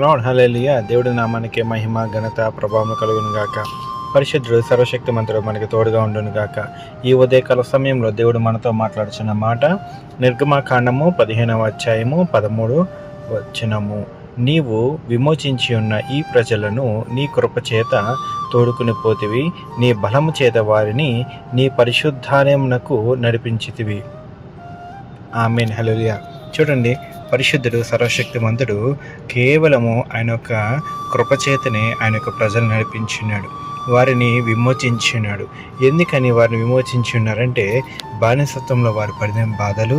Lord హల్లెలూయా. దేవుడి నామానికి మహిమ ఘనత ప్రభావం కలుగును గాక. పరిశుద్ధుడు సర్వశక్తి మంత్రుడు మనకి తోడుగా ఉండును గాక. ఈ ఉదయకాల సమయంలో దేవుడు మనతో మాట్లాడుచున్న మాట నిర్గమకాండము 15వ అధ్యాయము 13 వచనము. నీవు విమోచించి ఉన్న ఈ ప్రజలను నీ కృపచేత తోడుకుని పోతివి, నీ బలము చేత వారిని నీ పరిశుద్ధాలయమునకు నడిపించితివి. ఆమేన్. హల్లెలూయా. చూడండి, పరిశుద్ధుడు సర్వశక్తిమంతుడు కేవలము ఆయన యొక్క కృపచేతనే ఆయన యొక్క ప్రజలు నడిపించున్నాడు, వారిని విమోచించున్నాడు. ఎందుకని వారిని విమోచించున్నారంటే బానిసత్వంలో వారు పడిన బాధలు,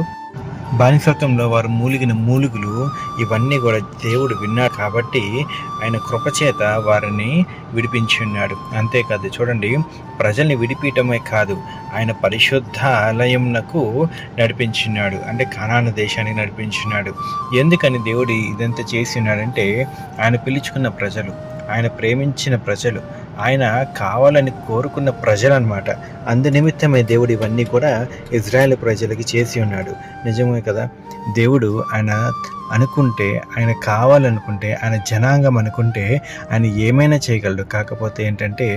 బానిసత్వంలో వారు మూలిగిన మూలుగులు ఇవన్నీ కూడా దేవుడు విన్నాడు కాబట్టి ఆయన కృపచేత వారిని విడిపించున్నాడు. అంతేకాదు, చూడండి, ప్రజల్ని విడిపించడమే కాదు, ఆయన పరిశుద్ధ ఆలయంనకు నడిపించున్నాడు, అంటే కనాను దేశానికి నడిపించున్నాడు. ఎందుకని దేవుడు ఇదంతా చేసి ఉన్నాడంటే ఆయన పిలుచుకున్న ప్రజలు, ఆయన ప్రేమించిన ప్రజలు, ఆయన కావాలని కోరుకున్న ప్రజలు అనమాట. అందు నిమిత్తమే దేవుడు ఇవన్నీ కూడా ఇజ్రాయేల్ ప్రజలకి చేసి ఉన్నాడు. నిజమే కదా. దేవుడు ఆయన అనుకుంటే, ఆయన కావాలనుకుంటే, ఆయన జనాంగం అనుకుంటే ఆయన ఏమైనా చేయగలడు. కాకపోతే ఏంటంటే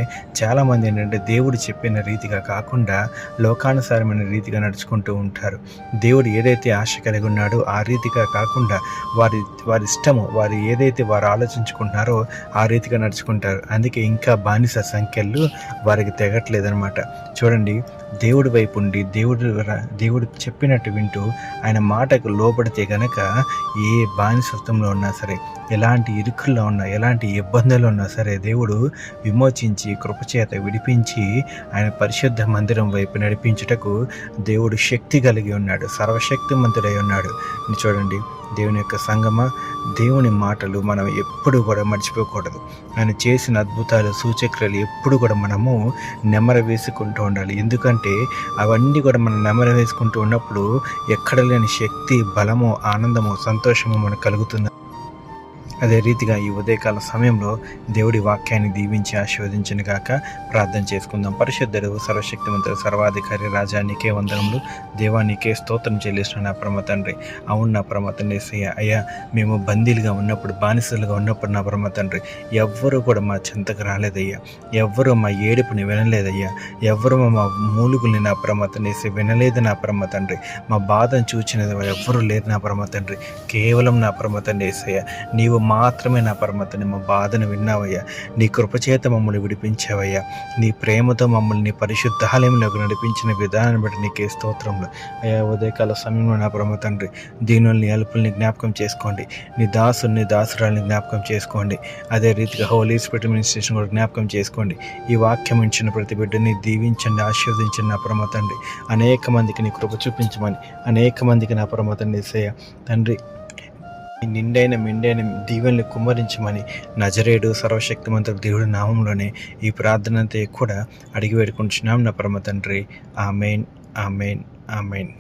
చాలామంది ఏంటంటే దేవుడు చెప్పిన రీతిగా కాకుండా లోకానుసారమైన రీతిగా నడుచుకుంటూ ఉంటారు. దేవుడు ఏదైతే ఆశ కలిగి ఉన్నాడో ఆ రీతిగా కాకుండా వారి ఇష్టము, వారు ఏదైతే వారు ఆలోచించుకుంటున్నారో ఆ రీతిగా నడుచుకుంటారు. అందుకే ఇంకా బానిస సంఖ్యలు వారికి తెగట్లేదనమాట. చూడండి, దేవుడి వైపు ఉండి దేవుడు చెప్పినట్టు వింటూ ఆయన మాటకు లోబడితే గనక ఏ బానిసత్వంలో ఉన్నా సరే, ఎలాంటి ఇరుకుల్లో ఉన్నా, ఎలాంటి ఇబ్బందులు ఉన్నా సరే దేవుడు విమోచించి కృపచేత విడిపించి ఆయన పరిశుద్ధ మందిరం వైపు నడిపించుటకు దేవుడు శక్తి కలిగి ఉన్నాడు, సర్వశక్తిమంతుడై ఉన్నాడు. చూడండి, దేవుని యొక్క సంగమ, దేవుని మాటలు మనం ఎప్పుడు కూడా మర్చిపోకూడదు. ఆయన చేసిన అద్భుతాలు, సూచక్రియలు ఎప్పుడు కూడా మనము నెమర వేసుకుంటూ ఉండాలి. ఎందుకంటే అవన్నీ కూడా మనం నెమర వేసుకుంటూ ఉన్నప్పుడు ఎక్కడ లేని శక్తి, బలము, ఆనందము, సంతోషము మనకు కలుగుతుంది. అదే రీతిగా ఈ ఉదయకాల సమయంలో దేవుడి వాక్యాన్ని దీవించి ఆశీర్వదించిన గాక. ప్రార్థన చేసుకుందాం. పరిశుద్ధుడు సర్వశక్తిమంతుడు సర్వాధికారి రాజా, నీకే వందనములు. దేవా, నీకే స్తోత్రం చెల్లిస్తున్న నా పరమ తండ్రి. అవును నా పరమ తండ్రి, అయ్యా, మేము బందీలుగా ఉన్నప్పుడు, బానిసలుగా ఉన్నప్పుడు నా పరమ తండ్రి ఎవ్వరూ కూడా మా చెంతకు రాలేదయ్యా, ఎవ్వరూ మా ఏడుపుని వినలేదయ్యా, ఎవ్వరూ మా మూలుగుల్ని నా పరమ తండ్రి వినలేదు నా పరమ తండ్రి. మా బాధను చూచినది ఎవ్వరూ లేరు నా పరమ తండ్రి. కేవలం నా పరమ తండ్రి యేసయ్యా, నీవు మాత్రమే నా పరమతని మా బాధను విన్నావయ్యా. నీ కృపచేత మమ్మల్ని విడిపించావయ్యా. నీ ప్రేమతో మమ్మల్ని నీ పరిశుద్ధాలయంలోకి నడిపించిన విధానం బట్టి నీకే స్తోత్రంలో. అయ్యా, ఉదయకాల సమయంలో నా పరమ తండ్రి దీనుల్ని, అల్పుల్ని జ్ఞాపకం చేసుకోండి. నీ దాసుల్ని, దాసురాల్ని జ్ఞాపకం చేసుకోండి. అదే రీతిగా హోలీ స్పిరిట్ మినిస్ట్రేషన్ కూడా జ్ఞాపకం చేసుకోండి. ఈ వాక్యం ఇచ్చిన ప్రతి బిడ్డని దీవించండి, ఆశీర్వదించండి నా పరమ తండ్రి. అనేక మందికి నీ కృప చూపించమని, అనేక మందికి నా పరమ తండ్రి తండ్రి నిండైన మెండైన దీవెనలు కుమ్మరించమని నజరేయుడు సర్వశక్తిమంతుడు దేవుడి నామంలోనే ఈ ప్రార్థనంతా కూడా అడిగి వేడుకుంటున్నాం నా పరమ తండ్రి. ఆమేన్, ఆమేన్, ఆమేన్.